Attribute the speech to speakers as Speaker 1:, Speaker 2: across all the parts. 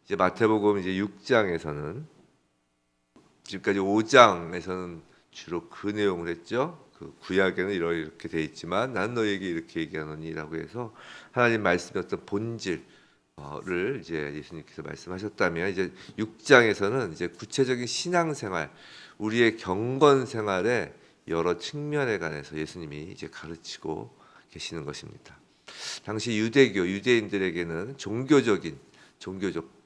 Speaker 1: 이제 마태복음 이제 6장에서는 지금까지 5장에서는 주로 그 내용을 했죠. 그 구약에는 이렇게 돼 있지만 난 너에게 이렇게 얘기하노니라고 해서 하나님 말씀의 어떤 본질을 이제 예수님께서 말씀하셨다면, 이제 6장에서는 이제 구체적인 신앙생활, 우리의 경건 생활의 여러 측면에 관해서 예수님이 이제 가르치고 계시는 것입니다. 당시 유대인들에게는 종교적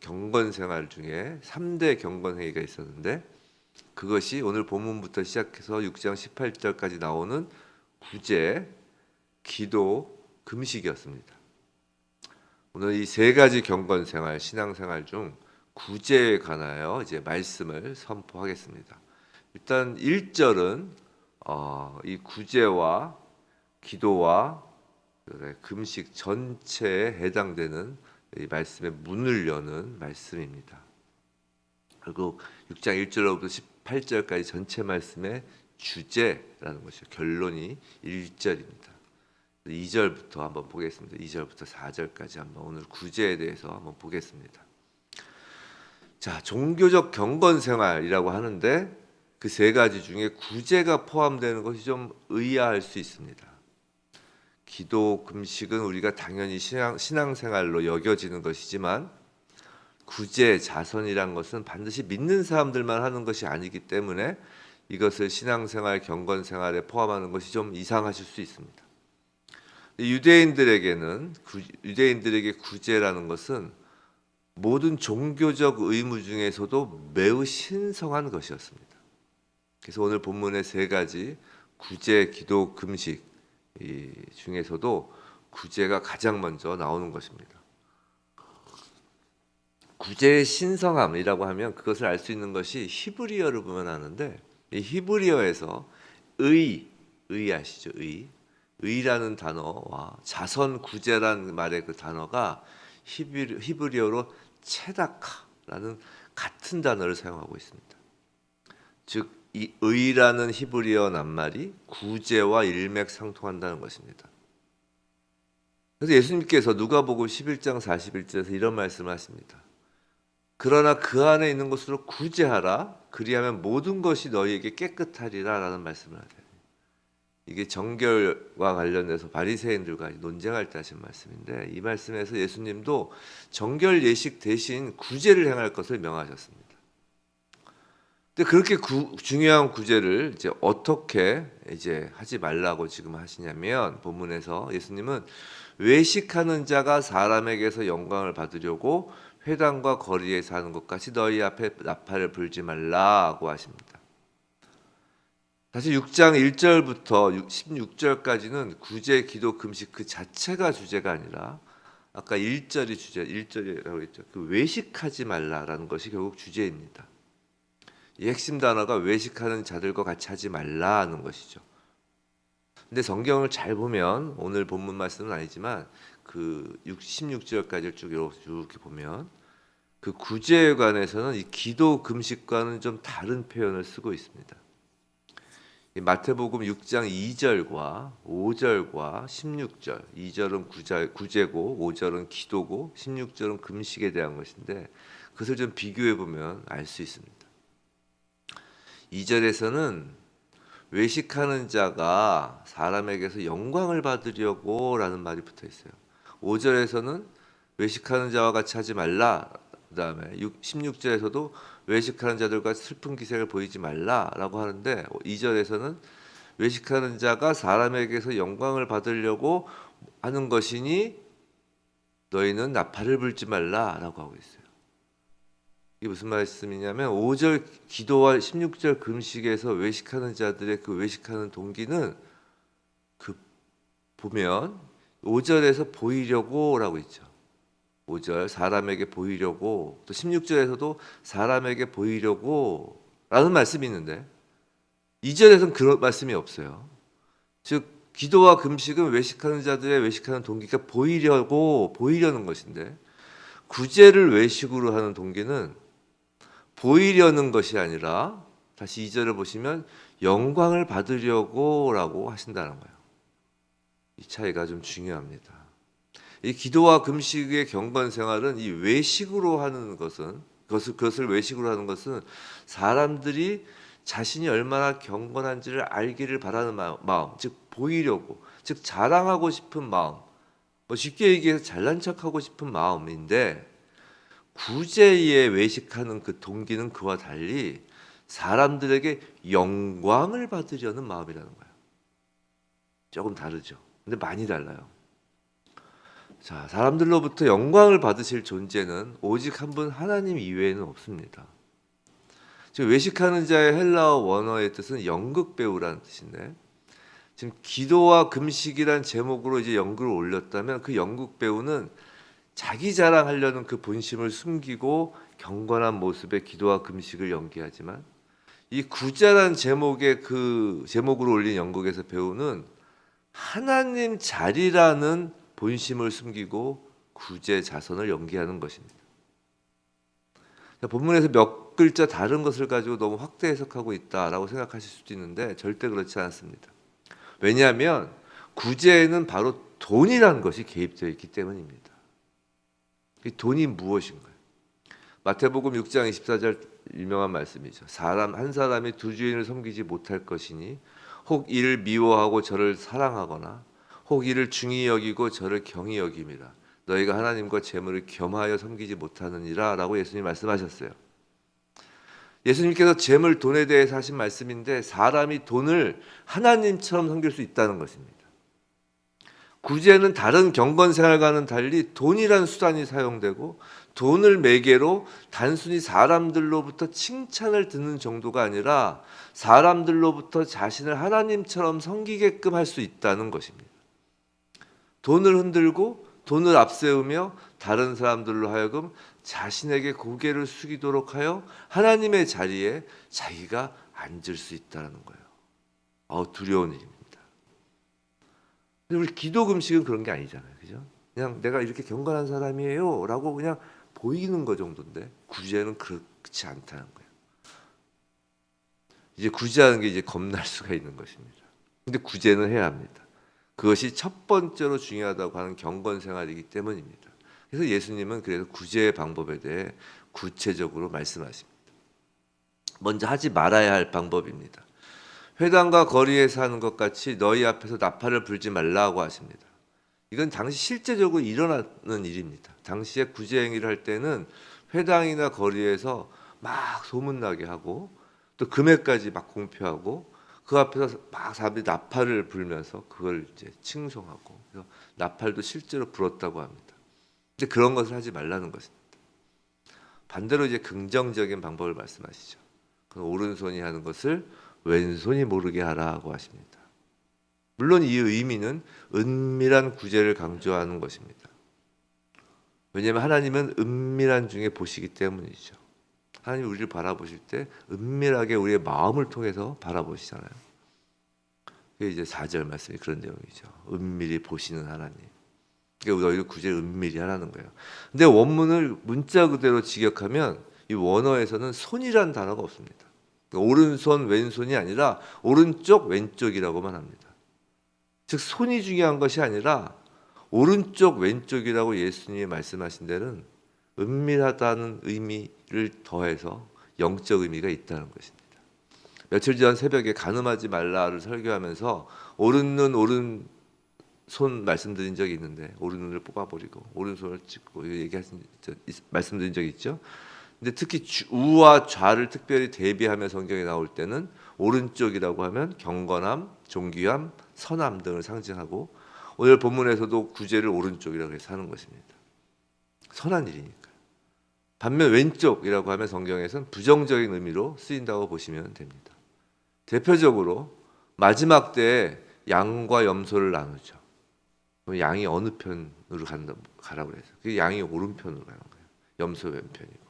Speaker 1: 경건 생활 중에 3대 경건 행위가 있었는데, 그것이 오늘 본문부터 시작해서 6장 18절까지 나오는 구제, 기도, 금식이었습니다. 오늘 이 세 가지 경건 생활, 신앙 생활 중 구제에 관하여 이제 말씀을 선포하겠습니다. 일단 1절은 이 구제와 기도와 금식 전체에 해당되는 이 말씀의 문을 여는 말씀입니다. 그리고 6장 1절로부터 18절까지 전체 말씀의 주제라는 것이죠. 결론이 1절입니다. 2절부터 한번 보겠습니다. 2절부터 4절까지 한번 오늘 구제에 대해서 한번 보겠습니다. 자, 종교적 경건 생활이라고 하는데 그 세 가지 중에 구제가 포함되는 것이 좀 의아할 수 있습니다. 기도, 금식은 우리가 당연히 신앙생활로 여겨지는 것이지만 구제, 자선이란 것은 반드시 믿는 사람들만 하는 것이 아니기 때문에 이것을 신앙생활, 경건생활에 포함하는 것이 좀 이상하실 수 있습니다. 유대인들에게 구제라는 것은 모든 종교적 의무 중에서도 매우 신성한 것이었습니다. 그래서 오늘 본문의 세 가지 구제, 기도, 금식 중에서도 구제가 가장 먼저 나오는 것입니다. 구제의 신성함이라고 하면 그것을 알 수 있는 것이 히브리어를 보면 아는데, 이 히브리어에서 의 아시죠? 의라는 단어와 자선 구제라는 말의 그 단어가 히브리어로 체다카라는 같은 단어를 사용하고 있습니다. 즉 이 의라는 히브리어 낱말이 구제와 일맥상통한다는 것입니다. 그래서 예수님께서 누가복음 11장 41절에서 이런 말씀을 하십니다. 그러나 그 안에 있는 것으로 구제하라, 그리하면 모든 것이 너희에게 깨끗하리라 라는 말씀을 하세요. 이게 정결과 관련해서 바리새인들과 논쟁할 때 하신 말씀인데, 이 말씀에서 예수님도 정결 예식 대신 구제를 행할 것을 명하셨습니다. 근데 그렇게 중요한 구제를 이제 어떻게 이제 하지 말라고 지금 하시냐면, 본문에서 예수님은 외식하는 자가 사람에게서 영광을 받으려고 회당과 거리에 사는 것 같이 너희 앞에 나팔을 불지 말라고 하십니다. 사실 6장 1절부터 16절까지는 구제, 기도, 금식 그 자체가 주제가 아니라 아까 1절이라고 했죠. 그 외식하지 말라라는 것이 결국 주제입니다. 이 핵심 단어가 외식하는 자들과 같이 하지 말라는 것이죠. 근데 성경을 잘 보면, 오늘 본문 말씀은 아니지만 그 16절까지를 쭉 이렇게 보면 그 구제에 관해서는 이 기도, 금식과는 좀 다른 표현을 쓰고 있습니다. 마태복음 6장 2절과 5절과 16절, 2절은 구제고 5절은 기도고 16절은 금식에 대한 것인데, 그것을 좀 비교해 보면 알 수 있습니다. 2절에서는 외식하는 자가 사람에게서 영광을 받으려고 라는 말이 붙어 있어요. 5절에서는 외식하는 자와 같이 하지 말라, 그 다음에 16절에서도 외식하는 자들과 슬픈 기색을 보이지 말라라고 하는데, 2절에서는 외식하는 자가 사람에게서 영광을 받으려고 하는 것이니 너희는 나팔을 불지 말라라고 하고 있어요. 이게 무슨 말씀이냐면, 5절 기도와 16절 금식에서 외식하는 자들의 그 외식하는 동기는 보면 5절에서 보이려고라고 있죠. 5절 사람에게 보이려고, 또 16절에서도 사람에게 보이려고 라는 말씀이 있는데 2절에서는 그런 말씀이 없어요. 즉 기도와 금식은 외식하는 자들의 외식하는 동기가 보이려는 것인데, 구제를 외식으로 하는 동기는 보이려는 것이 아니라, 다시 2절을 보시면 영광을 받으려고 라고 하신다는 거예요. 이 차이가 좀 중요합니다. 이 기도와 금식의 경건 생활은 이 외식으로 하는 것은 그것을 외식으로 하는 것은 사람들이 자신이 얼마나 경건한지를 알기를 바라는 마음, 즉 보이려고, 즉 자랑하고 싶은 마음, 뭐 쉽게 얘기해서 잘난 척하고 싶은 마음인데 구제에 외식하는 그 동기는 그와 달리 사람들에게 영광을 받으려는 마음이라는 거예요. 조금 다르죠. 근데 많이 달라요. 자, 사람들로부터 영광을 받으실 존재는 오직 한 분 하나님 이외에는 없습니다. 지금 외식하는 자의 헬라어 원어의 뜻은 연극 배우라는 뜻인데 지금 기도와 금식이란 제목으로 이제 연극을 올렸다면 그 연극 배우는 자기 자랑하려는 그 본심을 숨기고 경건한 모습의 기도와 금식을 연기하지만 이 구자란 제목의 그 제목으로 올린 연극에서 배우는 하나님 자리라는 본심을 숨기고 구제 자선을 연기하는 것입니다. 본문에서 몇 글자 다른 것을 가지고 너무 확대 해석하고 있다라고 생각하실 수도 있는데 절대 그렇지 않습니다. 왜냐하면 구제에는 바로 돈이라는 것이 개입되어 있기 때문입니다. 이 돈이 무엇인가요? 마태복음 6장 24절 유명한 말씀이죠. 한 사람이 두 주인을 섬기지 못할 것이니 혹 이를 미워하고 저를 사랑하거나 혹 이를 중히 여기고 저를 경히 여김이라. 너희가 하나님과 재물을 겸하여 섬기지 못하느니라 라고 예수님이 말씀하셨어요. 예수님께서 재물, 돈에 대해서 하신 말씀인데 사람이 돈을 하나님처럼 섬길 수 있다는 것입니다. 구제는 다른 경건 생활과는 달리 돈이라는 수단이 사용되고 돈을 매개로 단순히 사람들로부터 칭찬을 듣는 정도가 아니라 사람들로부터 자신을 하나님처럼 섬기게끔 할 수 있다는 것입니다. 돈을 흔들고 돈을 앞세우며 다른 사람들로 하여금 자신에게 고개를 숙이도록 하여 하나님의 자리에 자기가 앉을 수 있다는 거예요. 두려운 일입니다. 우리 기도 금식은 그런 게 아니잖아요, 그죠? 그냥 내가 이렇게 경건한 사람이에요라고 그냥 보이는 거 정도인데 구제는 그렇지 않다는 거예요. 이제 구제하는 게 이제 겁날 수가 있는 것입니다. 근데 구제는 해야 합니다. 그것이 첫 번째로 중요하다고 하는 경건 생활이기 때문입니다. 그래서 예수님은 그래서 구제의 방법에 대해 구체적으로 말씀하십니다. 먼저 하지 말아야 할 방법입니다. 회당과 거리에서 하는 것 같이 너희 앞에서 나팔을 불지 말라고 하십니다. 이건 당시 실제적으로 일어나는 일입니다. 당시에 구제 행위를 할 때는 회당이나 거리에서 막 소문나게 하고 또 금액까지 막 공표하고 그 앞에서 막 사람들이 나팔을 불면서 그걸 이제 칭송하고 그래서 나팔도 실제로 불었다고 합니다. 근데 그런 것을 하지 말라는 것입니다. 반대로 이제 긍정적인 방법을 말씀하시죠. 오른손이 하는 것을 왼손이 모르게 하라고 하십니다. 물론 이 의미는 은밀한 구제를 강조하는 것입니다. 왜냐하면 하나님은 은밀한 중에 보시기 때문이죠. 하나님 우리를 바라보실 때 은밀하게 우리의 마음을 통해서 바라보시잖아요. 그게 이제 4절 말씀이 그런 내용이죠. 은밀히 보시는 하나님. 그러니까 너희도 구제를 은밀히 하라는 거예요. 근데 원문을 문자 그대로 직역하면 이 원어에서는 손이라는 단어가 없습니다. 그러니까 오른손 왼손이 아니라 오른쪽 왼쪽이라고만 합니다. 즉 손이 중요한 것이 아니라 오른쪽 왼쪽이라고 예수님이 말씀하신 데는 은밀하다는 의미를 더해서 영적 의미가 있다는 것입니다. 며칠 전 새벽에 간음하지 말라를 설교하면서 오른눈 오른손 말씀드린 적이 있는데 오른눈을 뽑아버리고 오른손을 찍고 말씀드린 적이 있죠. 근데 특히 우와 좌를 특별히 대비하며 성경에 나올 때는 오른쪽이라고 하면 경건함, 존귀함, 선함 등을 상징하고 오늘 본문에서도 구제를 오른쪽이라고 해서 하는 것입니다. 선한 일이니까. 반면 왼쪽이라고 하면 성경에서는 부정적인 의미로 쓰인다고 보시면 됩니다. 대표적으로 마지막 때에 양과 염소를 나누죠. 양이 어느 편으로 가라고 해서 그 양이 오른편으로 가는 거예요. 염소 왼편이고.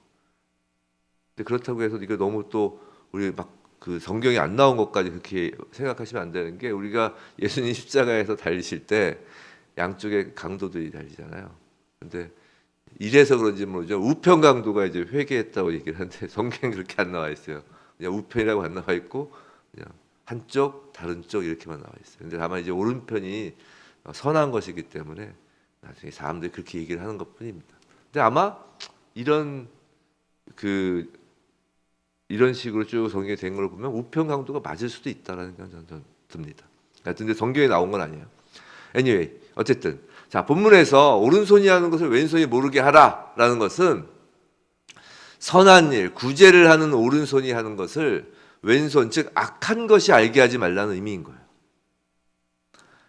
Speaker 1: 근데 그렇다고 해서 이거 너무 또 우리 막 그 성경이 안 나온 것까지 그렇게 생각하시면 안 되는 게 우리가 예수님 십자가에서 달리실 때 양쪽에 강도들이 달리잖아요. 근데 이래서 그런지 모르죠. 우편 강도가 이제 회개했다고 얘기를 하는데 성경에 그렇게 안 나와 있어요. 그냥 우편이라고 안 나와 있고 그냥 한쪽 다른 쪽 이렇게만 나와 있어요. 근데 다만 이제 오른편이 선한 것이기 때문에 나중에 사람들이 그렇게 얘기를 하는 것뿐입니다. 근데 아마 이런 이런 식으로 쭉 성경에 된 걸 보면 우편 강도가 맞을 수도 있다라는 생각이 저는 듭니다. 근데 성경에 나온 건 아니에요. Anyway, 어쨌든 자, 본문에서 오른손이 하는 것을 왼손이 모르게 하라라는 것은 선한 일, 구제를 하는 오른손이 하는 것을 왼손, 즉 악한 것이 알게 하지 말라는 의미인 거예요.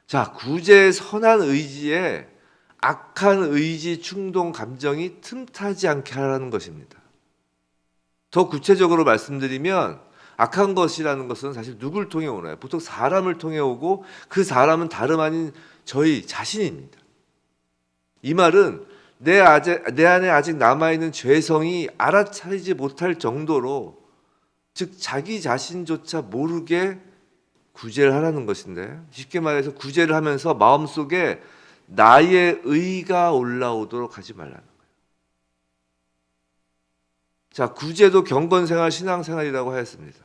Speaker 1: 자, 구제의 선한 의지에 악한 의지, 충동, 감정이 틈타지 않게 하라는 것입니다. 더 구체적으로 말씀드리면 악한 것이라는 것은 사실 누굴 통해 오나요? 보통 사람을 통해 오고 그 사람은 다름 아닌 저희 자신입니다. 이 말은 내 안에 아직 남아있는 죄성이 알아차리지 못할 정도로, 즉 자기 자신조차 모르게 구제를 하라는 것인데, 쉽게 말해서 구제를 하면서 마음속에 나의 의가 올라오도록 하지 말라는 거예요. 자, 구제도 경건생활, 신앙생활이라고 하였습니다.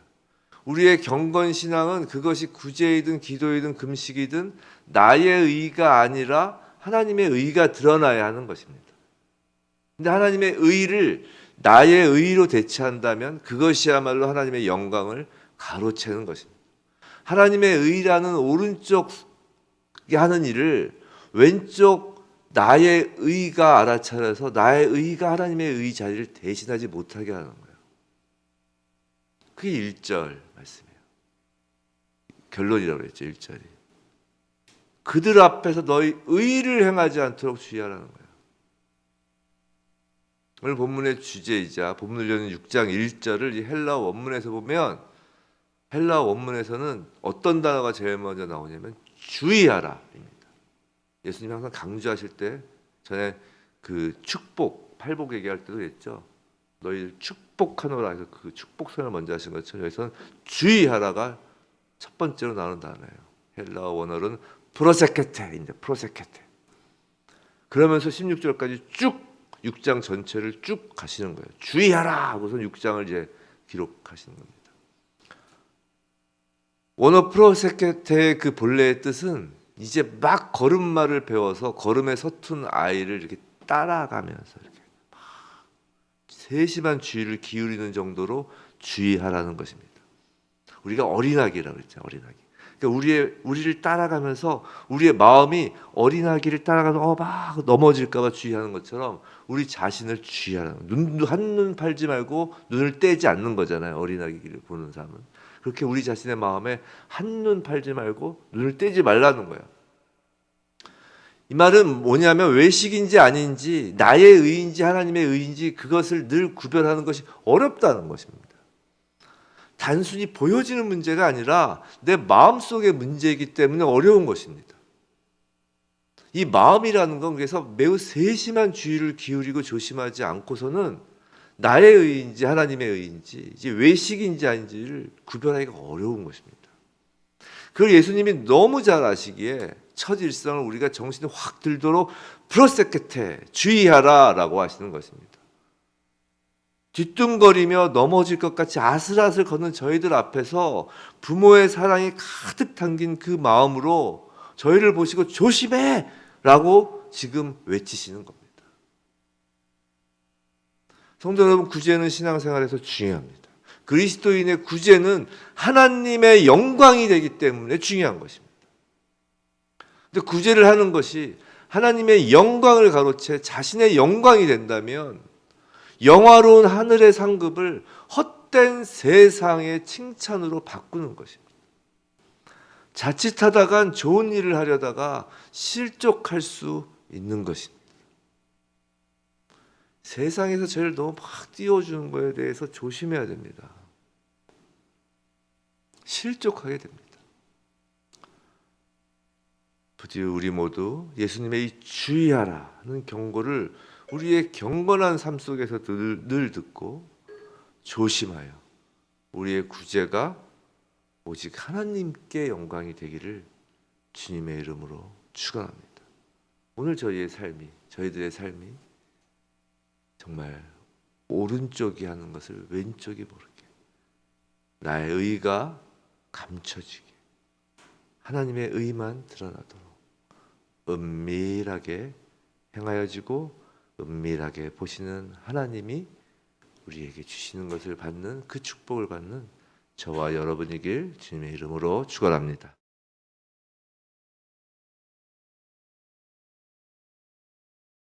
Speaker 1: 우리의 경건신앙은 그것이 구제이든 기도이든 금식이든 나의 의가 아니라 하나님의 의가 드러나야 하는 것입니다. 근데 하나님의 의를 나의 의로 대체한다면 그것이야말로 하나님의 영광을 가로채는 것입니다. 하나님의 의라는 오른쪽이 하는 일을 왼쪽 나의 의가 알아차려서 나의 의가 하나님의 의 자리를 대신하지 못하게 하는 거예요. 그게 1절 말씀이에요. 결론이라고 그랬죠. 1절이. 그들 앞에서 너희 의를 행하지 않도록 주의하라는 거예요. 오늘 본문의 주제이자 본문을 여는 6장 1절을 이 헬라어 원문에서 보면, 헬라어 원문에서는 어떤 단어가 제일 먼저 나오냐면 주의하라입니다. 예수님이 항상 강조하실 때 전에 그 축복, 팔복 얘기할 때도 했죠. 너희를 축복하노라 해서 그 축복선을 먼저 하신 것처럼 여기서는 주의하라가 첫 번째로 나오는 단어예요. 헬라어 원어로는 프로세케테인데, 프로세케테. 그러면서 16절까지 쭉 6장 전체를 쭉 가시는 거예요. 주의하라 하고서 6장을 이제 기록하시는 겁니다. 원어 프로세케테의 그 본래의 뜻은 이제 막 걸음마를 배워서 걸음에 서툰 아이를 이렇게 따라가면서 이렇게 막 세심한 주의를 기울이는 정도로 주의하라는 것입니다. 우리가 어린아기라고 그랬죠. 어린아기. 그러니까 우리를 따라가면서 우리의 마음이 어린아기를 따라가서 막 넘어질까봐 주의하는 것처럼 우리 자신을 주의하라는 거예요. 한눈 팔지 말고 눈을 떼지 않는 거잖아요. 어린아기를 보는 사람은. 그렇게 우리 자신의 마음에 한눈 팔지 말고 눈을 떼지 말라는 거예요. 이 말은 뭐냐면 외식인지 아닌지, 나의 의인지 하나님의 의인지 그것을 늘 구별하는 것이 어렵다는 것입니다. 단순히 보여지는 문제가 아니라 내 마음속의 문제이기 때문에 어려운 것입니다. 이 마음이라는 건 그래서 매우 세심한 주의를 기울이고 조심하지 않고서는 나의 의인지 하나님의 의인지, 이제 외식인지 아닌지를 구별하기가 어려운 것입니다. 그걸 예수님이 너무 잘 아시기에 첫 일성을 우리가 정신이 확 들도록 프로세케테, 주의하라라고 하시는 것입니다. 뒤뚱거리며 넘어질 것 같이 아슬아슬 걷는 저희들 앞에서 부모의 사랑이 가득 담긴 그 마음으로 저희를 보시고 조심해! 라고 지금 외치시는 겁니다. 성도 여러분, 구제는 신앙생활에서 중요합니다. 그리스도인의 구제는 하나님의 영광이 되기 때문에 중요한 것입니다. 근데 구제를 하는 것이 하나님의 영광을 가로채 자신의 영광이 된다면 영화로운 하늘의 상급을 헛된 세상의 칭찬으로 바꾸는 것입니다. 자칫하다간 좋은 일을 하려다가 실족할 수 있는 것입니다. 세상에서 저를 너무 막 띄워주는 거에 대해서 조심해야 됩니다. 실족하게 됩니다. 부디 우리 모두 예수님의 이 주의하라는 경고를 우리의 경건한 삶 속에서 늘 듣고 조심하여 우리의 구제가 오직 하나님께 영광이 되기를 주님의 이름으로 축원합니다. 오늘 저희들의 삶이 정말 오른쪽이 하는 것을 왼쪽이 모르게, 나의 의가 감춰지게, 하나님의 의만 드러나도록 은밀하게 행하여지고 은밀하게 보시는 하나님이 우리에게 주시는 것을 받는 그 축복을 받는 저와 여러분이길 주님의 이름으로 축원합니다.